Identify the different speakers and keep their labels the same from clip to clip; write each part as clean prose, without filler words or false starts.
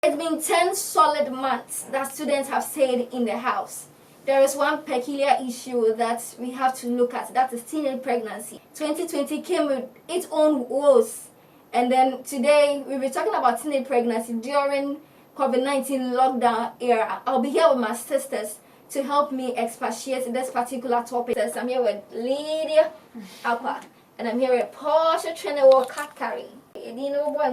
Speaker 1: It's been 10 solid months that students have stayed in the house. There is one peculiar issue that we have to look at, that is teenage pregnancy. 2020 came with its own woes. And then today we'll be talking about teenage pregnancy during COVID-19 lockdown era. I'll be here with my sisters to help me expatiate this particular topic. I'm here with Lydia Aqua, and I'm here with Portia Trenewo Kakari. You know what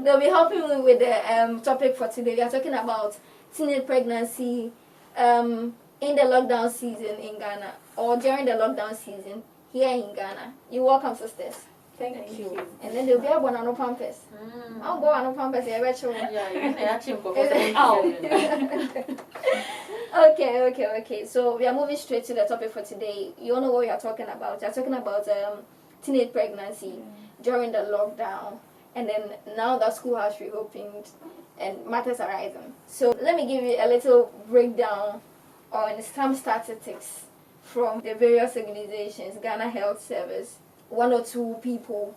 Speaker 1: they'll be helping me with the topic for today. We are talking about teenage pregnancy in the lockdown season in Ghana, or during the lockdown season here in Ghana. You're welcome, sisters.
Speaker 2: Thank you.
Speaker 1: And then there'll be a one on pampers. I'll go on pampers. Yeah, Okay. So we are moving straight to the topic for today. You all know what we are talking about. We are talking about teenage pregnancy during the lockdown, and then now that school has reopened and matters are rising. So let me give you a little breakdown on some statistics from the various organizations, Ghana Health Service, 1 or 2 people.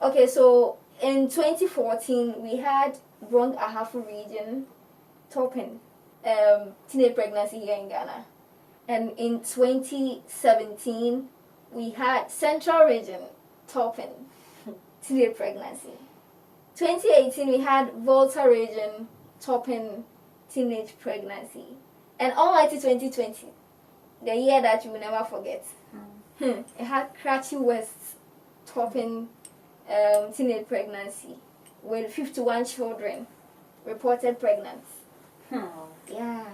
Speaker 1: Okay, so in 2014 we had Brong Ahafo region topping teenage pregnancy here in Ghana, and in 2017 we had Central region topping teenage pregnancy. 2018 we had Volta region topping teenage pregnancy, and almighty 2020, the year that you will never forget, it had Karachi West topping teenage pregnancy with 51 children reported pregnant. Yeah,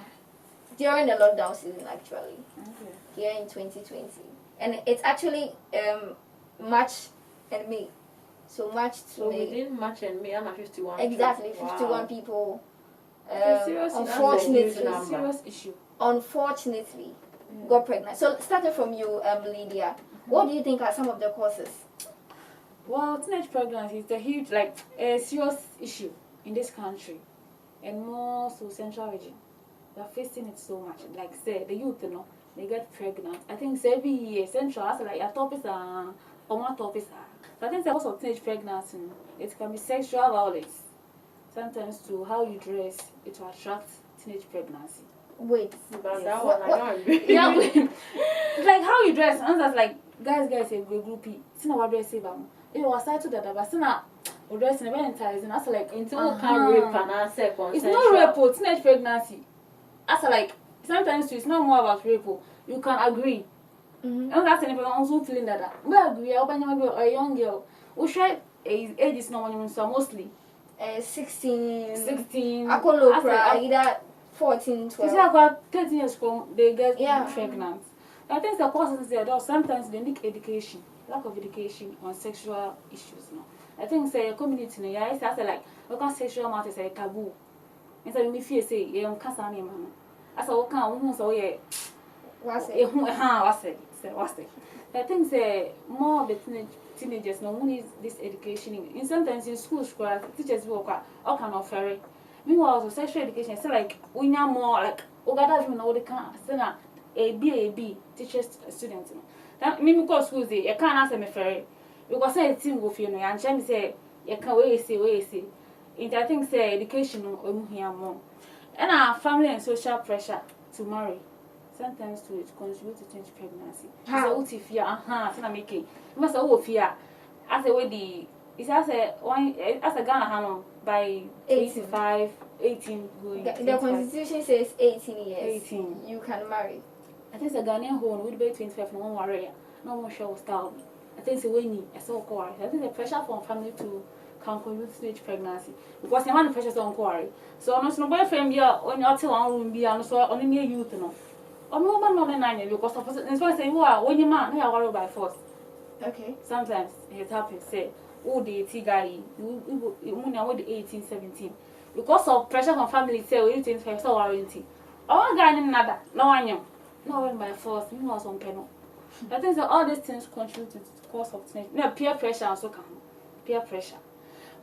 Speaker 1: during the lockdown season actually, here in 2020, and it's actually March and May. So March to May.
Speaker 2: Within March and May, I'm at 51.
Speaker 1: Exactly, 51 people.
Speaker 2: Unfortunately, serious issue.
Speaker 1: Unfortunately, got pregnant. So starting from you, Lydia, what do you think are some of the causes?
Speaker 3: Well, teenage pregnancy is a huge, a serious issue in this country, and more so central region. We are facing it so much. Like say the youth, they get pregnant. I think every year central has your topics are or more topics are. So I think because of teenage pregnancy, it can be sexual violence. Sometimes to how you dress, it will attract teenage pregnancy.
Speaker 1: Wait,
Speaker 3: yeah, like how you dress. And that's like guys say go groupie. It's not what dress say about. It was started that, but it's not dressing very enticing. That's like
Speaker 2: until rape and second.
Speaker 3: It's not rape, teenage pregnancy. That's like sometimes it's not more about rape. You can agree. And that's anything also feeling that. We agree. Or a young girl. We share age is not one so mostly
Speaker 1: 16. I call either 14, 12.
Speaker 3: You see, about 13 years from they get pregnant. I think the causes there, sometimes they need education, lack of education on sexual issues. I think say community, I say like because sexual matters are taboo. And so we feel say you can't say man. As a can so
Speaker 1: what's it?
Speaker 3: I think say more of the teenagers no need this education in sometimes in schools teachers work all kind of ferry. Meanwhile also sexual education is like we need more like ogada even know they can say na A-B teachers students. That me because schools they can't answer me ferry. Because say team go feel no and me say you can we say. And I think say education no here more. And our family and social pressure to marry. Sometimes to it contribute to teenage pregnancy. So what if so na making. You say what fear as a way the it's as a Ghana Hanon by 85, 18 going.
Speaker 1: The constitution says 18 years.
Speaker 3: 18.
Speaker 1: You can marry.
Speaker 3: I think the Ghanaian home would be 25 no one warrior. No more show style. I think the way I saw quarry. I think the pressure from family to can contribute to teenage pregnancy. Because the man pressure on quarry. So I'm not no boyfriend here on your till one room be and so only near youth no. Or no man on the 9 years because of it's why say when your man you worry by force.
Speaker 1: Okay.
Speaker 3: Sometimes it happens say the tea guy you with the 18, 17. Because of pressure from family say we 25 so warranty. Oh guy nada no one you. No one by force, me was on penal. I think that all these things contribute to the cause of teenage. No peer pressure also can peer pressure.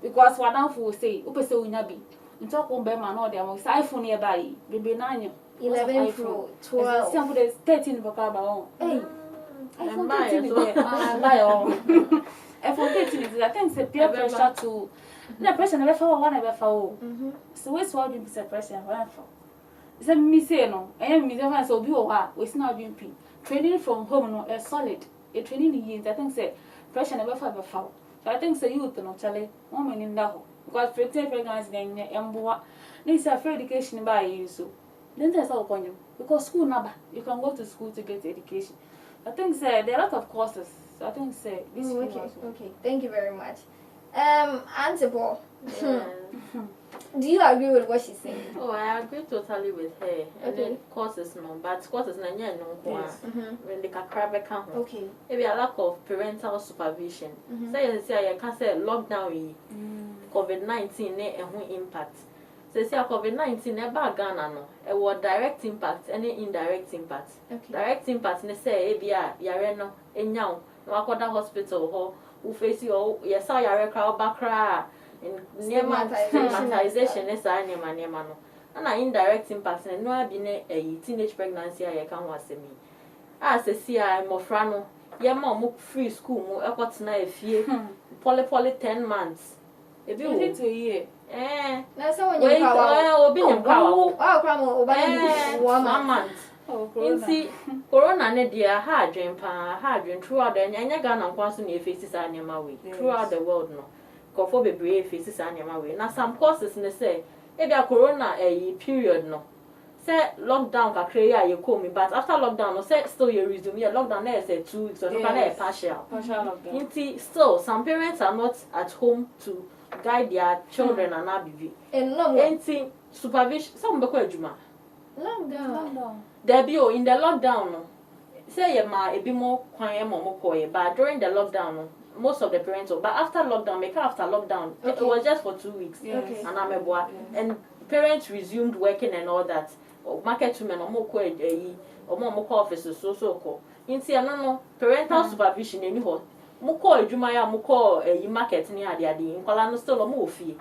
Speaker 3: Because what now for say, upe say we nabi. Until come by man or there was iPhone nearby, baby 9.
Speaker 1: 11 Pro, 12.
Speaker 3: Some for 13 papa ba on. Hey.
Speaker 2: I buy all.
Speaker 3: if we get teenagers, I think it's peer pressure to. The pressure never fall, one never fall. So what's what you be pressure one fall? It's a me say no. I am me the so be over. We not doing pin. Training from home no is solid. A training years. I think say pressure never fall. So I think say youth no chale. Woman in that because pregnancy then emboa. This is free education by you so. Then there's all point because school number you can go to school to get education. I think say there are a lot of courses. So I think say this
Speaker 1: okay. Thank you very much. Auntie Bo,
Speaker 2: Yeah.
Speaker 1: do you agree with what she's saying?
Speaker 2: Oh, I agree totally with her. And
Speaker 1: Okay.
Speaker 2: then courses no, but courses na nya no kwa.
Speaker 3: Yes.
Speaker 2: When the kakra be kan ho.
Speaker 1: Okay.
Speaker 2: Maybe a lack of parental supervision. Say you say I can say lockdown yi COVID-19 ne ehun impact. Say COVID-19 e ba Ghana no, e wo direct impact and indirect impact.
Speaker 1: Okay.
Speaker 2: Direct impact ne say e bia yare no enyaw no akoda hospital ho wo face yo yesa yare kra obakra stigmatization ne sa nema no. Na indirect impact ne no abi ne teenage pregnancy a ye kan ho asemi. As a CI mofra no ye ma mo free school mo ekotena efie poly 10 months. Ebi wo
Speaker 3: to year.
Speaker 1: Na so when you power.
Speaker 2: Obi nyam power.
Speaker 1: Oh, cramo, oba
Speaker 2: 1 month.
Speaker 3: Oh,
Speaker 2: Inti corona ne dia ha adwen throughout the nya Ghana nkwanso na efesi sa nyama we throughout the world no. Kofo bebre efesi sa nyama we. Na some courses ne say e bia corona period no. Say lockdown kakra ya ye komi but after lockdown no say still you resume yeah lockdown na say 2 weeks so no can partial
Speaker 3: lockdown.
Speaker 2: Inti still some parents are not at home to guide their children and abibi.
Speaker 1: And no
Speaker 2: Inti supervision some be ko adwuma.
Speaker 1: Lockdown.
Speaker 2: There be in the lockdown no. Say ye ma ebi mo kwan ye mo koye but during the lockdown no most of the parents but after lockdown make after lockdown it was just for 2 weeks.
Speaker 1: Okay.
Speaker 2: And ameboa and parents resumed working and all that. Market women omo ko omo ko office so ko. Inti ano no parental supervision eni ho. Mo ko adwuma ya mo ko market ni ade nkwala no still omo ofie.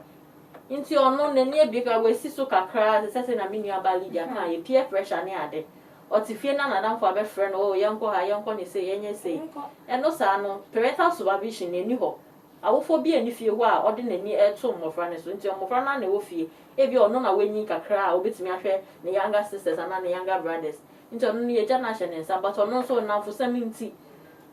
Speaker 2: Inti ono na ni ebiga we si so kakra se na mini abali dia kan ye peer pressure ni ade. Otifie na nadam for be friend oh yenko ha yenko ni say yenye say. Eno sa no parental supervision eni ho. Awofo bi eni fie ho a ode nani eto mmofra ne so nti mmofra na wo fie ebi ono na wenyi kakra a obetimi ahwe ne younger sisters and ne younger brothers nti ono ne yeja na hye ne nsa but ono so na fosam nti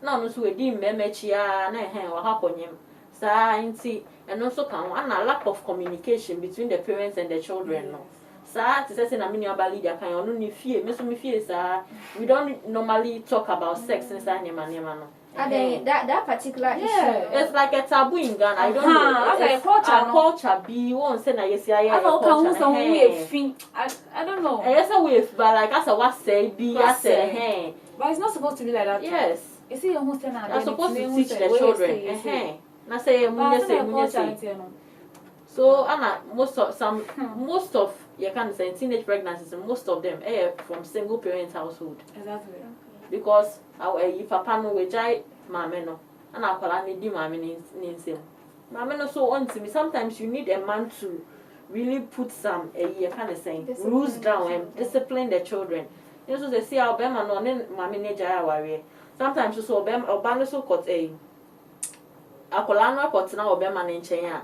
Speaker 2: na ono so edi mmemechi a na wa ha konyem sa nti eno so kan ana lack of communication between the parents and the children no sa ti say na mini obali dia kan ono ne fie me so me fie sa we don't normally talk about sex inside nema no.
Speaker 1: That particular issue.
Speaker 2: It's like a taboo in Ghana. I don't know.
Speaker 3: It's like
Speaker 2: culture be won't say na yes I
Speaker 3: don't know.
Speaker 2: Yes a wave but like as a what say be as say
Speaker 3: but it's not supposed to be like that.
Speaker 2: Yes.
Speaker 3: You see almost saying
Speaker 2: You're supposed to teach the children. Na say say so Anna most of you can say teenage pregnancies most of them from single parent household.
Speaker 3: Exactly.
Speaker 2: Because our papa no we jai mama no and akwala ne di mama ni nsem mama no so on to me sometimes you need a man to really put some kind of saying rules down and discipline the children. You know so they see our bema no ne mama ne jai aware sometimes so oba no so got akwala no got na obema ne nchen a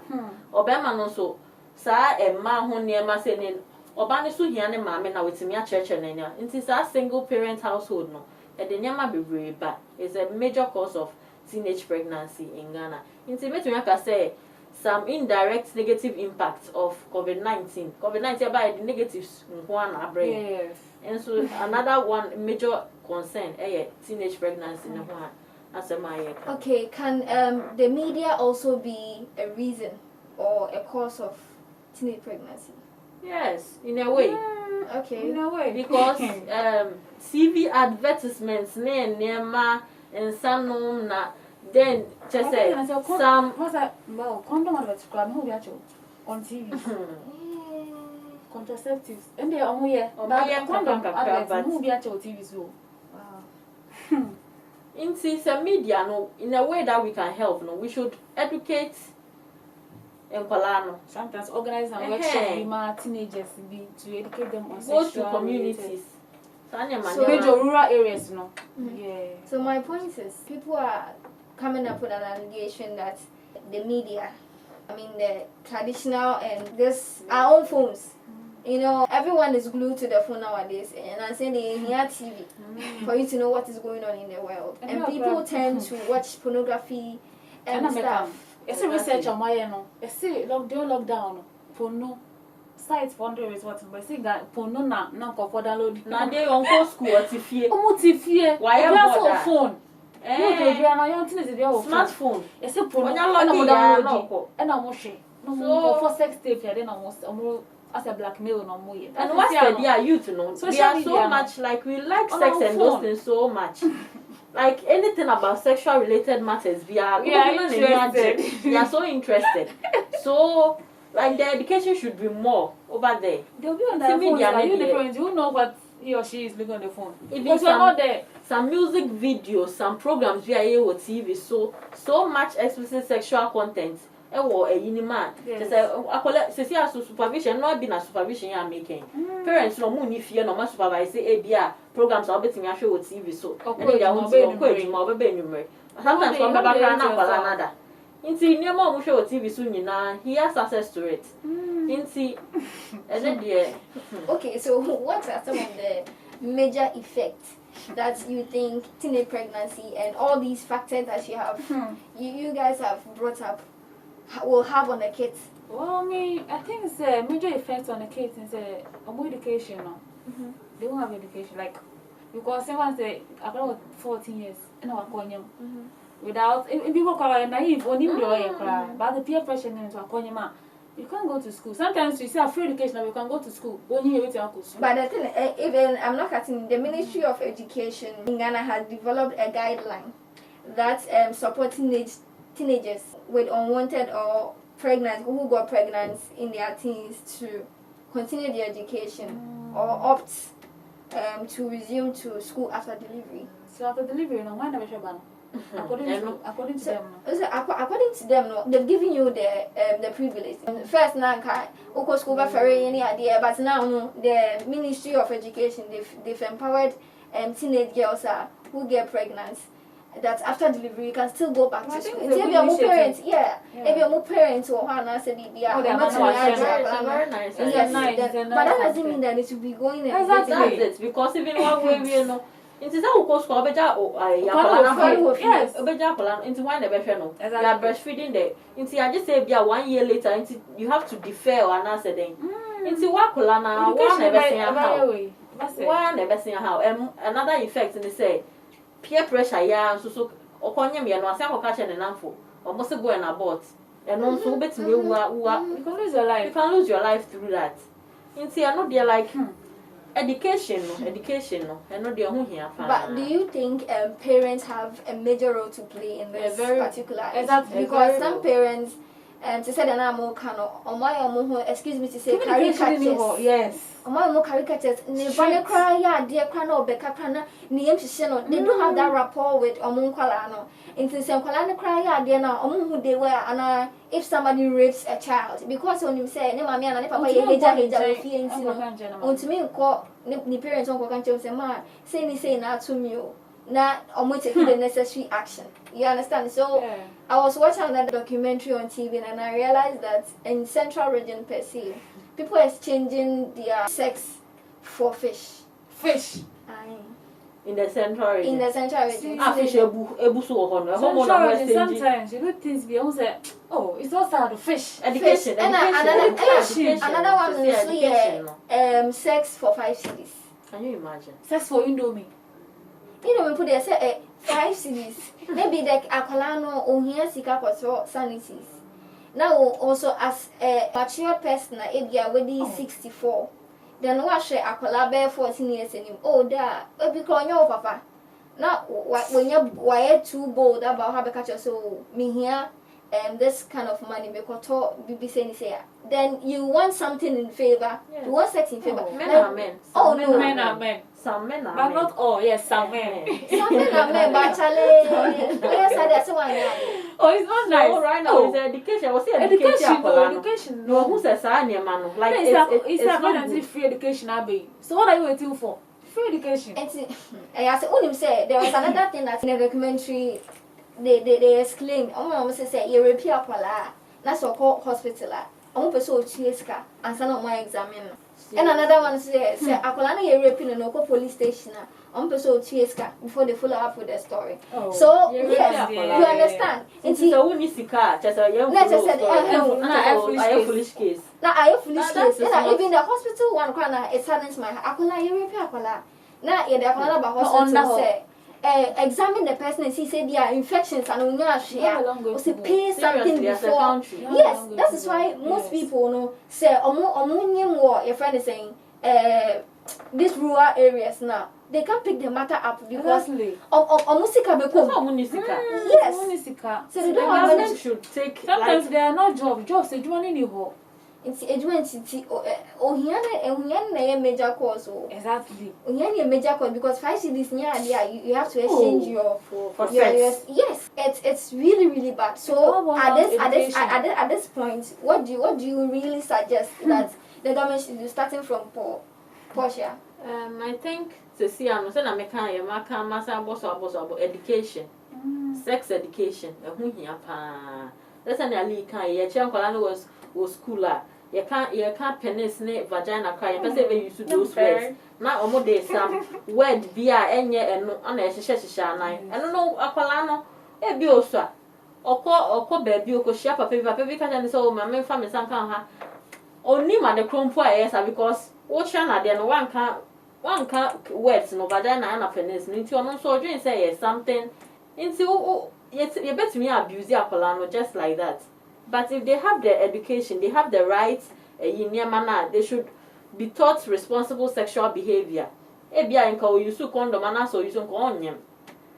Speaker 2: obema no so sa ma ho ne ma se ne oba ne so hia ne mama na wetimi a church na nya nti sa single parent household no Edenyama bebreba is a major cause of teenage pregnancy in Ghana. Intimate we can say some indirect negative impacts of COVID-19. COVID-19 by the negatives one abre.
Speaker 3: Yes.
Speaker 2: And so another one major concern teenage pregnancy in one as a my.
Speaker 1: Okay, can the media also be a reason or a cause of teenage pregnancy?
Speaker 2: Yes, in a way.
Speaker 1: Okay.
Speaker 3: In a way.
Speaker 2: Because TV advertisements nema and some na then just say some
Speaker 3: well condom advertisement who be on TV. Contraceptives and they are here condom advertisement who be on TV so. Wow.
Speaker 2: In some media no in a way that we can help no we should educate Empalano.
Speaker 3: Sometimes organize and workshops teenagers to educate them on
Speaker 2: go
Speaker 3: sexual
Speaker 2: to communities.
Speaker 3: So major rural areas, no.
Speaker 1: Yeah. So my point is, people are coming up with an allegation that the media, I mean the traditional and this our own phones. You know, everyone is glued to the phone nowadays, and I'm saying they hear TV for you to know what is going on in the world. And people tend to watch pornography and stuff.
Speaker 3: It's a research on my own. It's a lockdown. For no sites for is what, but see that for no na for download.
Speaker 2: Now they on school or TV.
Speaker 3: TV.
Speaker 2: Why am
Speaker 3: phone?
Speaker 2: Smartphone.
Speaker 3: It's a phone. And I'm so for sex tape, then almost as a blackmail no more.
Speaker 2: And what's the idea you to know? We are so much like we like sex and those things so much. Like anything about sexual related matters, we are interested. We are so interested. So like the education should be more over there.
Speaker 3: They'll be on their phones. You know what he or she is looking on the phone.
Speaker 2: Even some music videos, some programs we are here with TV, so much explicit sexual content. A unima. Say supervision, not been a supervision you are making. Parents no money fear no much supervise say programs are betting show with TV so and they are on baby. Sometimes from the background another. Inti near mom show TV soon he has access to it. Inti and then
Speaker 1: okay, so what are some of the major effects that you think teenage pregnancy and all these factors that you have you guys have brought up will have on the kids?
Speaker 3: Well, I think it's a major effect on the kids is education. They won't have education, like because someone say I got 14 years and I call them without if people call naive only but the peer pressure into a you can't go to school. Sometimes you say a free education, you can go to school. When you wait to school.
Speaker 1: But the thing, even I'm not cutting. The Ministry of Education in Ghana has developed a guideline that supports teenagers with unwanted or pregnant who got pregnant in their teens to continue their education or opt to resume to school after delivery.
Speaker 3: So after delivery, no one never ban. According to them,
Speaker 1: according to them, no, they've given you the privilege. First, now, school for any idea, but now no, the Ministry of Education they've empowered teenage girls who get pregnant. That after delivery you can still go back to school. If you're more parents, if you're more parents or Hannah said very
Speaker 2: nice.
Speaker 1: But that doesn't mean that it should be going in.
Speaker 3: Exactly.
Speaker 2: That's it. Because even one way we know. Into that will school obeja yes obeja kola into one the behwe no you are breastfeeding there into I just say bia 1 year later into you have to defer or answer then into wa kola na one never see how another effect in the say peer pressure ya so okonye me no ase akoka che ne namfo almost go and abort and also betime
Speaker 3: you can lose your life.
Speaker 2: You can lose your life through that. Into I know they like education, and not their own here.
Speaker 1: But do you think parents have a major role to play in this particular?
Speaker 3: Exactly.
Speaker 1: Because some parents, to say that I'm more kind of, excuse me to say, caricatures.
Speaker 3: Yes.
Speaker 1: More caricatures. They don't have that rapport with Omunkwalano. Into some Kwalani cry, dear now, who they were, and if somebody rapes a child, because when you say, no, mamma, and papa, you to me, call the parents on Cocancho, say now to me, now, almost taking the necessary action. You understand? So, I was watching that documentary on TV, and I realized that in Central Region per se, people are exchanging their sex for fish.
Speaker 3: Fish.
Speaker 2: In the central region.
Speaker 1: In the central region.
Speaker 2: Fish ebusu ohono.
Speaker 3: Central region sometimes you do things beyond say, oh, it's also the fish.
Speaker 2: Education.
Speaker 1: Another one is sex for 5 cedis.
Speaker 2: Can you imagine?
Speaker 3: Sex for Indomie.
Speaker 1: You know, we put there say 5 cedis. Maybe like akolano or here sika for sanities. Now also as a mature person, if you are already 64. Then wash akola bear 14 years in him. Oh, da, because your papa. Now, when you're too bold about how to catch us, so me here, this kind of money because be saying then you want something in favor. You want sex in favor.
Speaker 2: Men are men.
Speaker 1: Oh no,
Speaker 3: men are men.
Speaker 2: Some men are
Speaker 3: but
Speaker 2: men.
Speaker 3: not all. Yes, some men.
Speaker 1: Some men are men, but yes, that's why.
Speaker 3: Oh, it's not nice.
Speaker 2: So right now, it's education. Was it
Speaker 3: education?
Speaker 2: No, who says I am man? Like
Speaker 3: it's not free education, Abby. So what are you waiting for? Free education.
Speaker 1: I said, say there was another thing that's in the documentary. they exclaim. I'm say you repeat akwala. That's what call hospital. I'm person chiska and send out my examine. And another one say akwala na you raping no go police station. I'm person chiska before they follow up with the story. So yes, you understand.
Speaker 2: It's a wuni sika. Just a young. I foolish case.
Speaker 1: Now I foolish case. Even the hospital one corner it saddens my akwala you raping akwala. Now in the akwala about hospital say. Examine the person and see say there are infections and we say pay something before. Yes, that is why most people know say your friend is saying these rural areas now they can't pick the matter up because yes,
Speaker 2: so the government should take
Speaker 3: sometimes there are no jobs they do any
Speaker 1: it's ohia na major cause
Speaker 3: exactly
Speaker 1: ohia major cause because 5 cities near there you have to exchange your yes it's really bad. So at this point what do you really suggest that the government should do starting from Portia?
Speaker 2: I think Cecilia no say na make kan maka masa boso education, sex education ehun hia pa. Let's say na li kan ye che nkola no was school a you can't penis ne vagina cry you say we use those words na omo dey some word bia enye eno ana ehihye anan eno no akwala no e bi oso a okọ baabi okohia papa bi ka jane say o ma me fa me sanka ha oni ma de krompo a yes because wo hia na de no wanka words no vagina ana penis no nti ono so odwen say yes something nti you bet me abuse akwala no just like that. But if they have the education, they have the right they should be taught responsible sexual behavior. Ebia nka o use condom and so use nko onyem.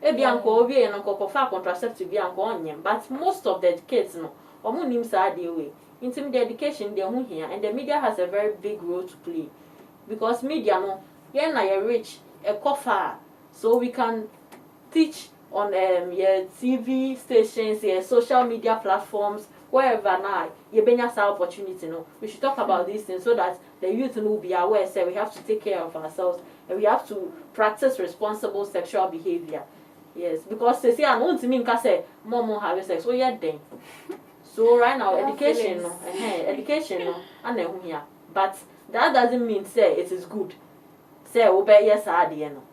Speaker 2: Ebia nka o wie nko kofa contraceptive bia nko onyem. But most of the kids no, omo nim sa dey way. Intim the education dey hu here and the media has a very big role to play. Because media no, yen na you rich e kofa so we can teach on your TV stations, your social media platforms, wherever now you bring us our opportunity. No, we should talk about these things so that the youth will be aware. Say we have to take care of ourselves and we have to practice responsible sexual behavior. Yes, because they say I want to mean say more have sex. So yeah, then. So right now education, and here. But that doesn't mean say it is good. Say obey yes no.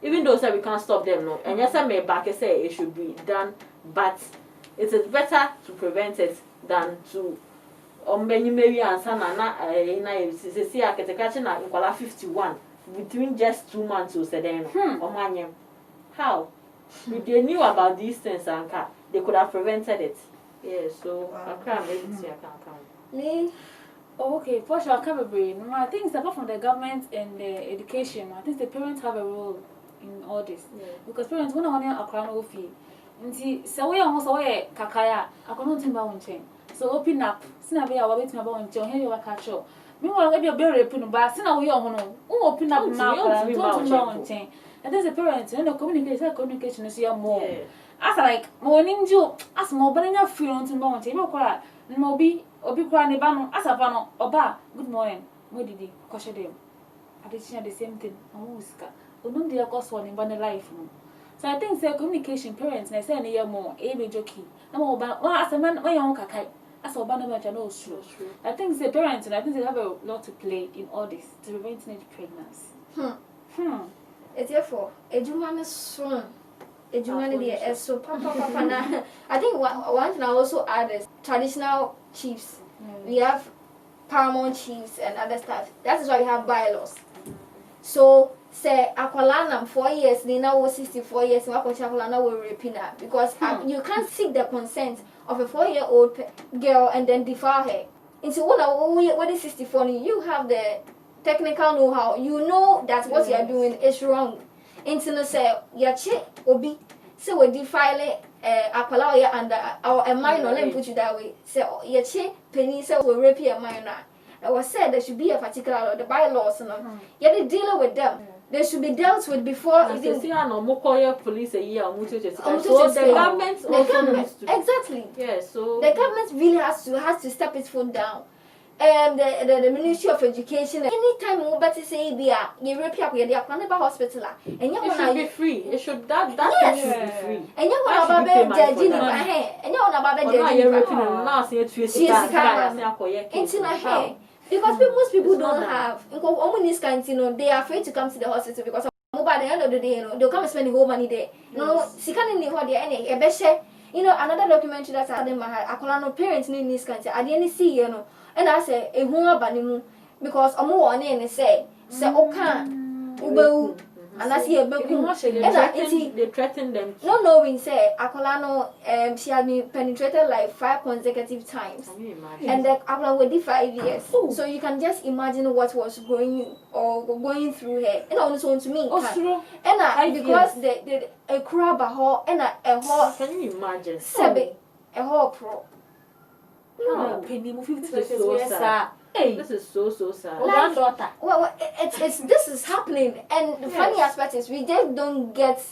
Speaker 2: Even though say we can't stop them no, and yes I may back say it should be done, but it is better to prevent it than to many maybe answer na see I get catch na nkwala 51 between just 2 months or said how if they knew about these things and they could have prevented it. Yeah, so I can't maybe see I can't come.
Speaker 1: Me
Speaker 3: okay, for sure, I think it's apart from the government and the education. I think the parents have a role in all this.
Speaker 2: Yeah.
Speaker 3: Because parents when I want to no fee. Nti se we almost we kakaya akono timba wonchen. So open up. Sina be awa betima ba wonchen. He wa catch up. Me wa be rape no ba sina we ho no. Who open up now for timba wonchen. And there's a parent and the communication is your more. As like mo ninju as mo bananya free on timba wonchen. Me kwara no obi kwara ne ba no asafa no oba good morning. Mo didi kwashe dem. Addition the same thing. Omo usika. Onum dey cause one in bana life no. So I think communication parents na say na year more e be joking. Na mo ba as a man when you kakai as oba na mention no true. I think parents and I think they have a lot to play in all this to prevent teenage pregnancy.
Speaker 1: It's therefore ejuma na so ejuma na dey so papa na I think one thing I also add is traditional chiefs. We have paramount chiefs and other stuff. That is why we have bylaws. So say akwala 4 years they now was 64 years akwala na we rapina because you can't seek the consent of a 4-year-old girl and then defile her. Into when is 64 you have the technical know-how. You know that what you are doing is wrong. Into no say yache obi say we defile akwala ya under our minor. Let me put it that way. Say yache penny say we rape a minor. I was said there should be a particular law, the bylaws yet they deal with them. They should be dealt with before even
Speaker 2: police a year so
Speaker 1: the
Speaker 2: government also needs to
Speaker 1: exactly.
Speaker 2: Yeah, so
Speaker 1: the government really has to step its foot down. the Ministry of Education. Anytime we better say be a you rape up with the Akwaneba hospital, and you
Speaker 2: it should be free. It should that
Speaker 1: Yes.
Speaker 2: should be free.
Speaker 1: and you
Speaker 2: Why
Speaker 1: want
Speaker 2: should we pay
Speaker 1: about
Speaker 2: money for
Speaker 1: judging
Speaker 2: that?
Speaker 1: and you want about
Speaker 2: Now
Speaker 1: judging.
Speaker 2: you're raping them. Now say to
Speaker 1: Yes,
Speaker 2: it's
Speaker 1: in my hair. Because most people
Speaker 2: It's not
Speaker 1: don't
Speaker 2: that.
Speaker 1: have this kind, they are afraid to come to the hospital because by the end of the day, they'll come and spend the whole money there. No, she can't need what they any another documentary that's had in my head. I call no parents need this country. I didn't see, and I say a home banimu because I'm more on and say okay, ube. And I see a baby.
Speaker 2: They threaten them.
Speaker 1: No, knowing say Akolano, she had been penetrated like 5 consecutive times.
Speaker 2: Can you imagine?
Speaker 1: And the Akola waited 5 years. So you can just imagine what was going through her. And also to me, and because the a crab a hole and a hole.
Speaker 2: Can you imagine?
Speaker 1: A hole pro.
Speaker 2: No.
Speaker 3: Penny movie
Speaker 2: This is so sad. This is so sad.
Speaker 3: Granddaughter.
Speaker 1: Well, it's this is happening, and the funny aspect is we just don't get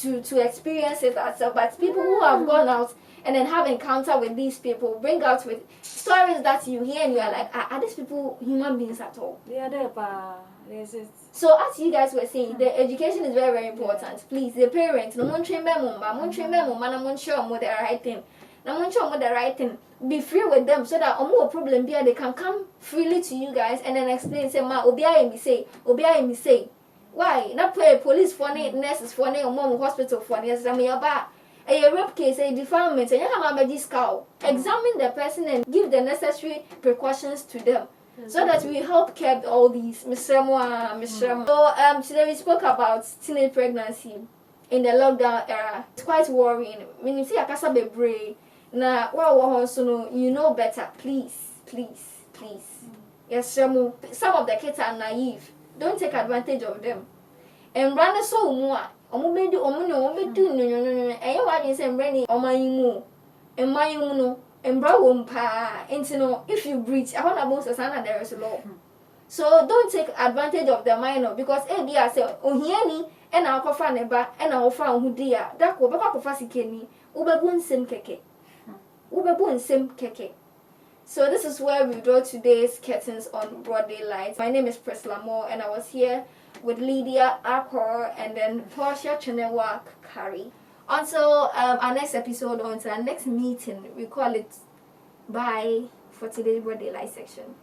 Speaker 1: to experience it ourselves. But people who have gone out and then have encounter with these people bring out with stories that you hear and you are like, are these people human beings at all?
Speaker 3: They are there, pa.
Speaker 1: So as you guys were saying, the education is very, very important. Please, the parents, no one train them, no one sure the right thing. No one sure the right thing. Be free with them so that more problem there they can come freely to you guys and then explain say ma obi me say why not pay police for ne nurses for ne or hospital for ne say me ba a rape case a defilement and you have a discount examine the person and give the necessary precautions to them so that we help curb all these Mr. More. So today we spoke about teenage pregnancy in the lockdown era. It's quite worrying. When you see a casa bebre na no, you know better. Please. Yes, some of the kids are naive. Don't take advantage of them. And run so more. And you want to say, Brandy, or my moo, and my no, and brown pa. And if you breach, I want to boast a there is a law. So don't take advantage of the minor because I say, oh, here and I'll call Faneba and I'll find who dear. That will be a fascinating. Ubabun sim keke. So this is where we draw today's curtains on Broaday Light. My name is Priscilla More and I was here with Lydia Akor and then Portia Chenewak Kari. Until our next episode, or until our next meeting, we call it bye for today's Broaday Light section.